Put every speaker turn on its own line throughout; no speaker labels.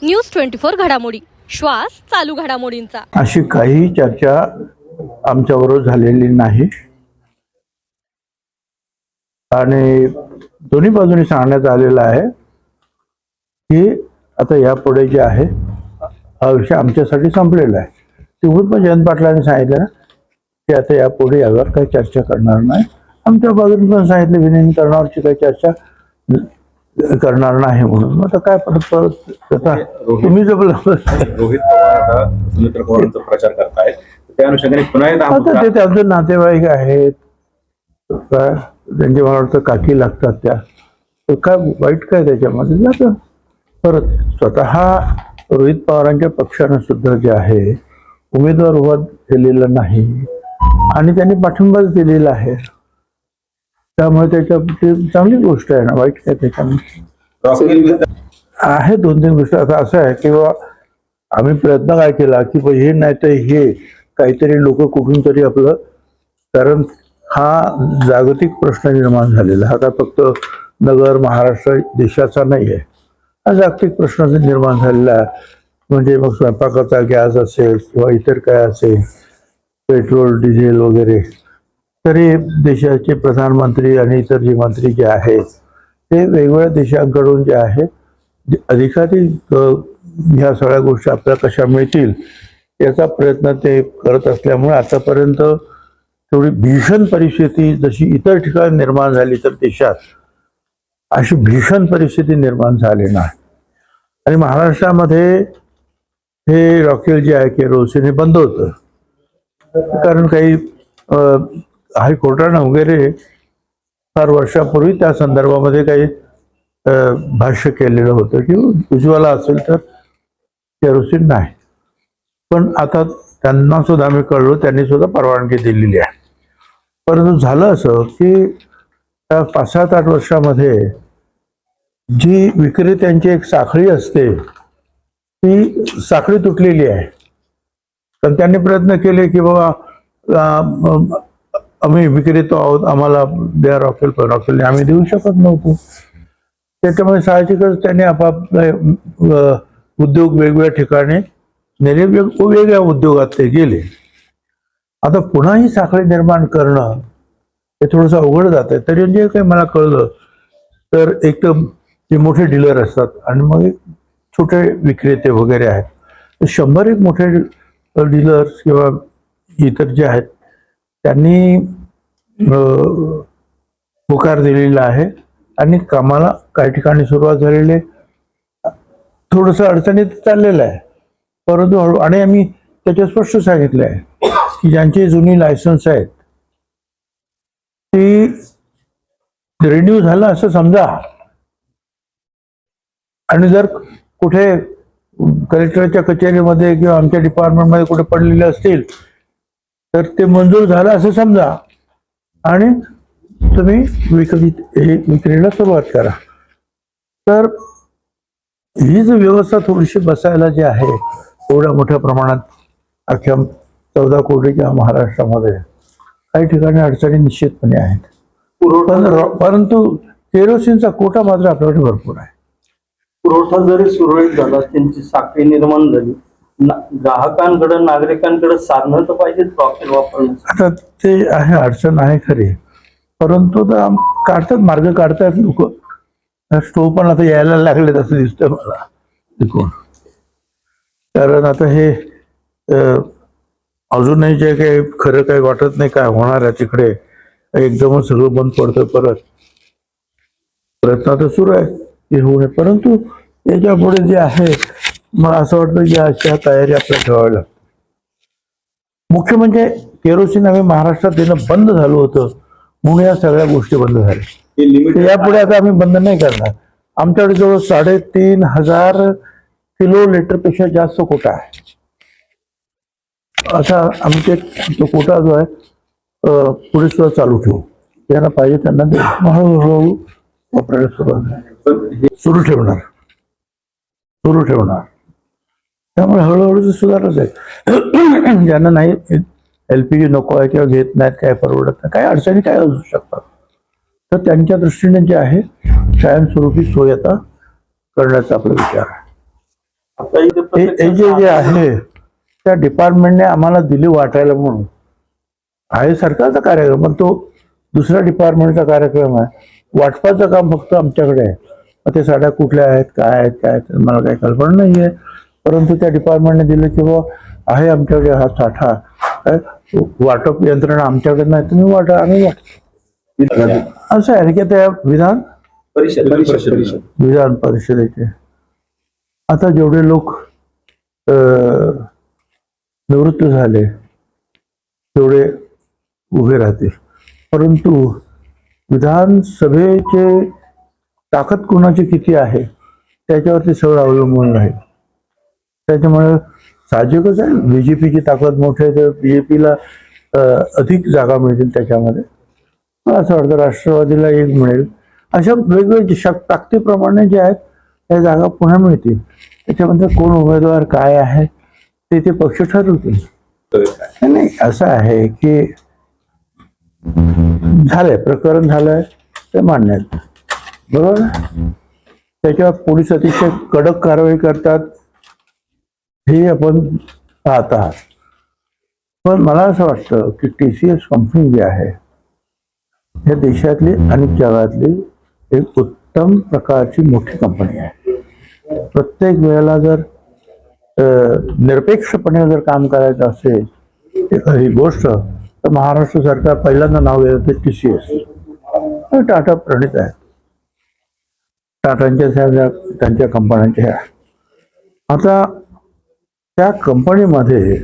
News 24 घडामोडी, श्वास चालू घडामोडींचा.
अशी काही चर्चा आमच्याबरोबर झालेली नाही आणि दोन्ही बाजूनी सांगण्यात आलेलं आहे की आता यापुढे जे आहे हा विषय आमच्यासाठी संपलेला आहे. तिकडून पण जयंत पाटलांनी सांगितलं ना की आता यापुढे यावर काही चर्चा करणार नाही. आमच्या बाजूने पण सांगितलं विलीनीकरणावरची काही चर्चा करणार नाही म्हणून. आता काय परत आता तुम्ही जर
रोहित पवार आता सुमित्रा पवारांचा प्रचार करतायत, त्या अनुषंगाने पुन्हा एकदा
आता ते त्यांचे नातेवाईक आहेत, काय त्यांचे मला वाटतं काकी लागतात त्या, तर काय वाईट काय त्याच्यामध्ये जातं. परत स्वतः रोहित पवारांच्या पक्षानं सुद्धा जे आहे उमेदवार उभा केलेला नाही आणि त्यांनी पाठिंबाच दिलेला आहे. त्यामुळे त्याच्या चांगली गोष्ट आहे ना, वाईट काय त्याच्यामध्ये आहे. दोन तीन गोष्टी आता असं आहे की बाबा आम्ही प्रयत्न काय केला की हे नाही तर हे काहीतरी लोक कुठून तरी आपलं, कारण हा जागतिक प्रश्न निर्माण झालेला, हा काय फक्त नगर महाराष्ट्र देशाचा नाही आहे, हा जागतिक प्रश्न निर्माण झालेला आहे. म्हणजे मग स्वयंपाकाचा गॅस असेल किंवा इतर काय असेल, पेट्रोल डिझेल वगैरे, तरी देशाचे प्रधानमंत्री आणि इतर जे मंत्री जे आहेत ते वेगवेगळ्या देशांकडून जे आहे अधिकाधिक ह्या सगळ्या गोष्टी आपल्याला कशा मिळतील याचा प्रयत्न ते करत असल्यामुळे आतापर्यंत तेवढी भीषण परिस्थिती जशी इतर ठिकाणी निर्माण झाली तर देशात अशी भीषण परिस्थिती निर्माण झाली नाही. आणि महाराष्ट्रामध्ये हे रॉकेल जे आहे केरोसिन हे बंद होतं, कारण काही हायकोर्टानं वगैरे फार वर्षापूर्वी त्या संदर्भामध्ये काही भाष्य केलेलं होतं की उज्ज्वला असेल तर केरोसिन नाही. पण आता त्यांना सुद्धा आम्ही कळलो, त्यांनी सुद्धा परवानगी दिलेली आहे. परंतु झालं असं की 5-7-8 वर्षामध्ये जी विक्रेत्यांची एक साखळी असते ती साखळी तुटलेली आहे. तर त्यांनी प्रयत्न केले की बाबा आम्ही विक्रेतो आहोत, आम्हाला द्या रॉकेल, पण रॉकेल आम्ही देऊ शकत नव्हतो. त्याच्यामुळे साहजिकच त्यांनी आपापले उद्योग वेगवेगळ्या ठिकाणी नेले, वेगवेगळ्या उद्योगात ते गेले. आता पुन्हा ही साखळी निर्माण करणं हे थोडंसं अवघड जात आहे. तरी जे काही मला कळलं तर एक तर जे मोठे डीलर असतात आणि मग एक छोटे विक्रेते वगैरे आहेत, 100 मोठे डीलर्स किंवा इतर जे आहेत त्यांनी होकार दिलेला आहे आणि कामाला काही ठिकाणी सुरुवात झालेली आहे. थोडंसं अडचणीत चाललेलं आहे, परंतु हळू, आणि आम्ही त्याच्या स्पष्ट सांगितलं आहे की ज्यांची जुनी लायसन्स आहेत ती रिन्यू झालं असं समजा, आणि जर कुठे कलेक्टरच्या कचेरीमध्ये किंवा आमच्या डिपार्टमेंटमध्ये कुठे पडलेले असतील तर ते मंजूर झालं असं समजा आणि तुम्ही विक्रीला सुरुवात करा. तर ही जी व्यवस्था थोडीशी बसायला जी आहे एवढ्या मोठ्या प्रमाणात अख्ख्या 14 कोटीच्या महाराष्ट्रामध्ये काही ठिकाणी अडचणी निश्चितपणे आहेत. परंतु केरोसिनचा कोटा मात्र आपल्याकडे भरपूर आहे.
पुरवठा जरी सुरळीत झाला, त्यांची साखळी निर्माण झाली, ग्राहकांकडे नागरिकांकडे साधनं तर पाहिजेत रॉकेल वापरण्याचं.
आता ते आहे, अडचण आहे खरी, परंतु काढतात, मार्ग काढतात लोक. स्टोव पण आता यायला लागले असं दिसतंय मला तिकडून. कारण आता हे अजूनही जे काही खरं काही वाटत नाही काय होणार आहे तिकडे, एकदमच सगळं बंद पडतं. परत प्रयत्न आता सुरू आहे की होऊ नये, परंतु याच्या पुढे जे आहे मला असं वाटतं की अशा तयारी आपल्याला ठेवावी लागते. मुख्य म्हणजे केरोसिन आम्ही महाराष्ट्रात देणं बंद झालं होतं म्हणून या सगळ्या गोष्टी बंद झाल्या. यापुढे आता आम्ही बंद नाही करणार. आमच्याकडे जवळ 3,500 किलो लिटरपेक्षा जास्त कोटा आहे. असा आमचे तो कोटा जो आहे पुढे सुद्धा चालू ठेवू. त्यांना पाहिजे त्यांना हळूहळू वापरायला सुरू ठेवणार. त्यामुळे हळूहळू सुधारच आहे. ज्यांना नाही LPG नको आहे किंवा घेत नाहीत, काय परवडत नाही, काय अडचणी काय असू शकतात, तर त्यांच्या दृष्टीने जे आहे कायमस्वरूपी सोय आता करण्याचा आपला विचार आहे.
आता इथे
हे जे आहे त्या डिपार्टमेंटने आम्हाला दिली वाटायला म्हणून आहे सरकारचा कार्यक्रम, पण तो दुसऱ्या डिपार्टमेंटचा कार्यक्रम आहे. वाटपाचं काम फक्त आमच्याकडे आहे. मग ते साड्या कुठल्या आहेत, काय आहेत, काय आहेत, मला काही कल्पना नाही आहे. परंतु त्या डिपार्टमेंटने दिलं की बाबा आहे आमच्याकडे हा साठा, काय वाटप यंत्रणा आमच्याकडे नाही, तुम्ही वाटा, आम्ही वाटतो. असं आहे की त्या विधान परिषदेचे आता जेवढे लोक निवृत्त झाले तेवढे उभे राहतील, परंतु विधानसभेचे ताकद कोणाची किती आहे त्याच्यावरती सगळं अवलंबून राहील. त्याच्यामुळे साहजिकच आहे, बीजेपीची ताकद मोठी आहे तर बीजेपीला अधिक जागा मिळतील. त्याच्यामध्ये मला असं वाटतं राष्ट्रवादीला एक मिळेल. अशा वेगवेगळ्या ताकदीप्रमाणे जे आहेत त्या जागा पुन्हा मिळतील. त्याच्यामध्ये कोण उमेदवार काय आहे ते पक्ष ठरवतील. नाही असं आहे की झालंय, प्रकरण झालंय ते मान्य आहे, बरोबर. त्याच्यावर पोलीस अतिशय कडक कारवाई करतात हे आपण पाहत आहात. पण मला असं वाटतं की TCS कंपनी जी आहे या देशातली आणि जगातली एक उत्तम प्रकारची मोठी कंपनी आहे. प्रत्येक वेळेला जर निरपेक्षपणे जर काम करायचं असेल एखादी गोष्ट तर महाराष्ट्र सरकार पहिल्यांदा नाव घेतं ते TCS. टाटा प्रणित आहेत, टाटांच्या त्यांच्या कंपन्यांच्या. आता त्या कंपनीमध्ये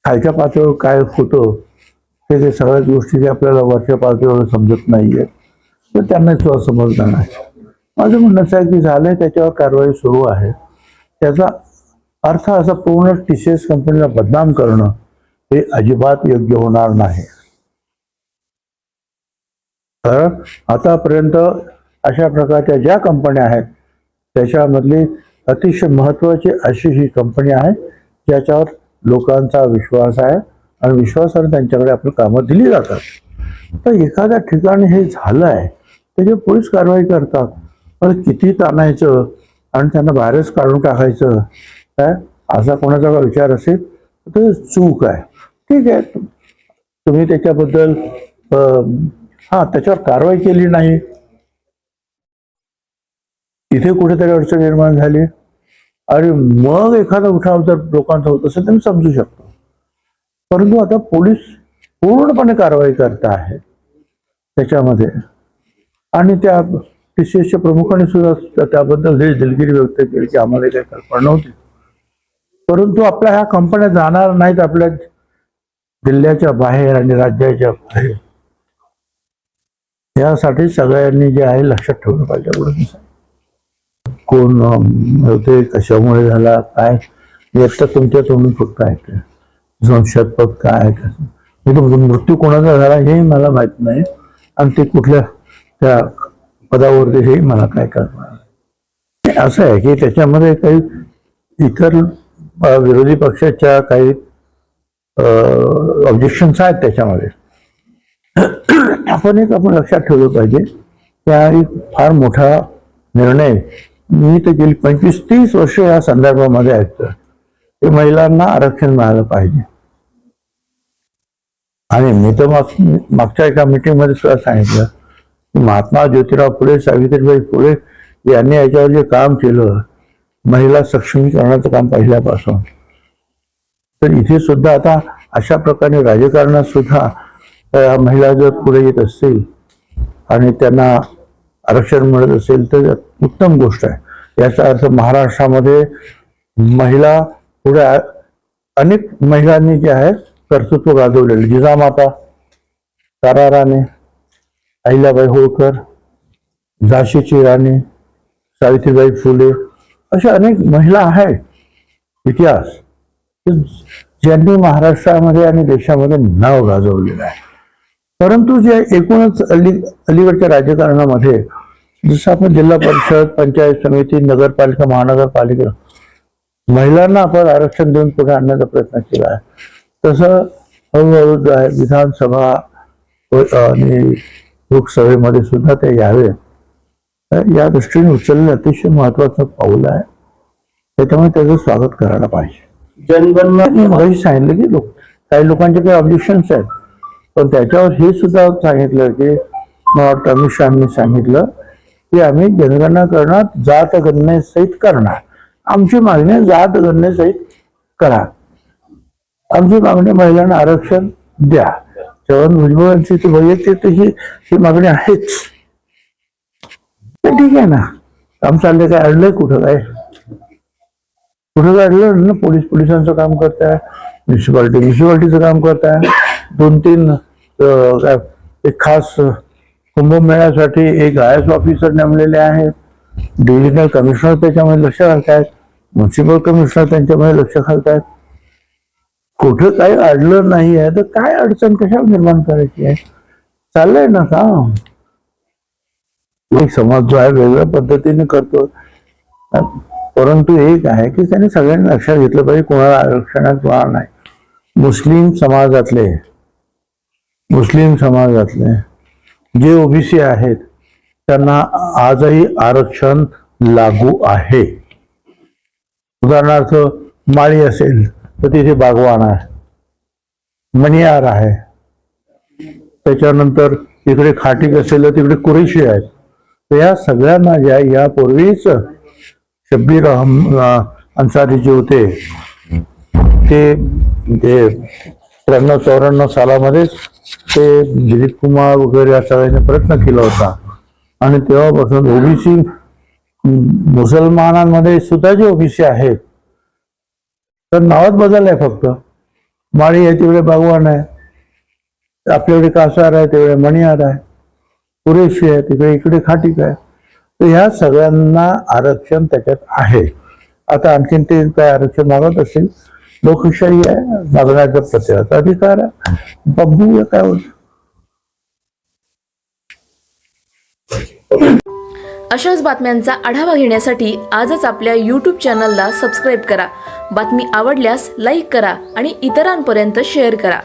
खालच्या पातळीवर काय होतं ते सगळ्याच गोष्टी आपल्याला वरच्या पातळीवर समजत नाहीये, तर त्यांना सुद्धा समजणार नाही. माझं म्हणणं आहे की झालंय, त्याच्यावर कारवाई सुरू आहे. त्याचा अर्थ असा पूर्ण TCS कंपनीला बदनाम करणं हे अजिबात योग्य होणार नाही. कारण आतापर्यंत अशा प्रकारच्या ज्या कंपन्या आहेत त्याच्यामधली अतिशय महत्वाची अशी ही कंपनी आहे ज्याच्यावर लोकांचा विश्वास आहे आणि विश्वासाने त्यांच्याकडे आपली कामं दिली जातात. तर एखाद्या ठिकाणी हे झालं आहे त्याची पोलीस कारवाई करतात, पण किती ताणायचं आणि त्यांना बाहेरच काढून टाकायचं काय असा कोणाचा विचार असेल तर चूक आहे. ठीक आहे, तुम्ही त्याच्याबद्दल त्याच्यावर कारवाई केली नाही, इथे कुठेतरी अडचण निर्माण झाली आणि मग एखादा उठाव जर लोकांचा होत असेल तर मी समजू शकतो. परंतु आता पोलीस पूर्णपणे कारवाई करत आहे त्याच्यामध्ये आणि त्या TCSच्या प्रमुखांनी सुद्धा त्याबद्दल दिलगिरी व्यक्त केली की आम्हाला काही कल्पना नव्हती. परंतु आपल्या ह्या कंपन्या जाणार नाहीत आपल्या जिल्ह्याच्या बाहेर आणि राज्याच्या बाहेर, यासाठी सगळ्यांनी जे आहे लक्षात ठेवलं पाहिजे. कोण होते, कशामुळे झाला, काय येतं तुमच्या तोंडून फक्त ऐकलं. संशयास्पद काय मृत्यू कोणाचा झाला हेही मला माहित नाही आणि ते कुठल्या त्या पदावरती हेही मला काय कळणार. असं आहे की त्याच्यामध्ये काही इतर विरोधी पक्षाच्या काही ऑब्जेक्शन्स आहेत त्याच्यामध्ये. आपण लक्षात ठेवलं पाहिजे की हा एक फार मोठा निर्णय मी तर गेली 25-30 वर्ष या संदर्भामध्ये ऐकतो की महिलांना आरक्षण मिळालं पाहिजे. आणि मी तर मागच्या एका मीटिंगमध्ये सुद्धा सांगितलं की महात्मा ज्योतिराव फुले, सावित्रीबाई फुले यांनी याच्यावर जे काम केलं महिला सक्षमीकरणाचं काम पहिल्यापासून, तर इथे सुद्धा आता अशा प्रकारे राजकारणात सुद्धा महिला जर पुढे येत असतील आणि त्यांना आरक्षण मिळत असेल तर उत्तम गोष्ट आहे. याचा अर्थ महाराष्ट्रामध्ये महिला पुढे अनेक महिलांनी जे आहे कर्तृत्व गाजवलेले, जिजामाता, तारा राणी, अहिल्याबाई होळकर, झाशीची राणी, सावित्रीबाई फुले, अशा अनेक महिला आहेत इतिहास ज्यांनी महाराष्ट्रामध्ये आणि देशामध्ये नाव गाजवलेलं आहे. परंतु जे एकूणच अलीकडच्या राजकारणामध्ये जसं आपण जिल्हा परिषद, पंचायत समिती, नगरपालिका, महानगरपालिका महिलांना आपण आरक्षण देऊन पुढे आणण्याचा प्रयत्न केला आहे, तसं हळूहळू जो आहे विधानसभा आणि लोकसभेमध्ये सुद्धा ते यावे या दृष्टीने उचलणं अतिशय महत्वाचं पाऊल आहे. त्याच्यामुळे त्याचं स्वागत करायला पाहिजे.
जनगणना
मी मगाशी सांगितलं की काही लोकांचे काही ऑब्जेक्शन्स आहेत, पण त्याच्यावर हे सुद्धा सांगितलं की मला वाटतं अमित शहानी सांगितलं की आम्ही जनगणना करणार, जात गणनेसहित करणार. आमची मागणी आहे, जात गणनेसहित करा. आमची मागणी महिलांना आरक्षण द्या. छगन भुजबळांची ती वैयक्तिक ही मागणी आहेच. ते ठीक आहे ना, काम चाललंय, काय अडलंय कुठं काय अडलं ना. पोलिसांचं काम करताय, म्युन्सिपाल्टीचं काम करताय. 2-3 काय एक खास कुंभमेळ्यासाठी एक IAS ऑफिसर नेमलेले आहेत. डिव्हिजनल कमिशनर त्याच्यामध्ये लक्ष घालतायत, म्युन्सिपल कमिशनर त्यांच्यामध्ये लक्ष घालतायत. कुठं काही अडलं नाही आहे तर काय अडचण कशा निर्माण करायची आहे? चाललंय ना काम. एक समाज जो आहे वेगळ्या पद्धतीने करतो, परंतु एक आहे की त्याने सगळ्यांनी लक्षात घेतलं पाहिजे कोणाला आरक्षण आहे कोणाला नाही. मुस्लिम समाजातले जे ओबीसी आहेत त्यांना आजही आरक्षण लागू आहे. उदाहरणार्थ माळी असेल तर तिथे बागवान आहे, मणियार आहे. त्याच्यानंतर तिकडे खाटीक असेल तर तिकडे कुरेशी आहेत. तर या सगळ्यांना ज्या यापूर्वीच शब्बीर अन्सारी जे होते ते 93-94 सालामध्येच ते दिलीप कुमार वगैरे या सगळ्यांनी प्रयत्न केला होता. आणि तेव्हापासून ओबीसी मुसलमानांमध्ये सुद्धा जे ओबीसी आहेत तर नावात बदल आहे फक्त. माळी आहे तिकडे बागवान आहे, आपल्याकडे कासार आहे तिकडे मणियार आहे, कुरेशी आहे तिकडे इकडे खाटीक आहे. तर ह्या सगळ्यांना आरक्षण त्याच्यात आहे. आता आणखीन ते काय आरक्षण मागत असेल, लोकशाही आहे, मागण्याचा प्रत्येकाचा अधिकार आहे. बघूया काय होतं.
अशाच बातम्यांचा आढावा घेण्यासाठी आजच आपल्या YouTube चॅनलला सबस्क्राईब करा. बातमी आवडल्यास लाईक करा आणि इतरांपर्यंत शेअर करा.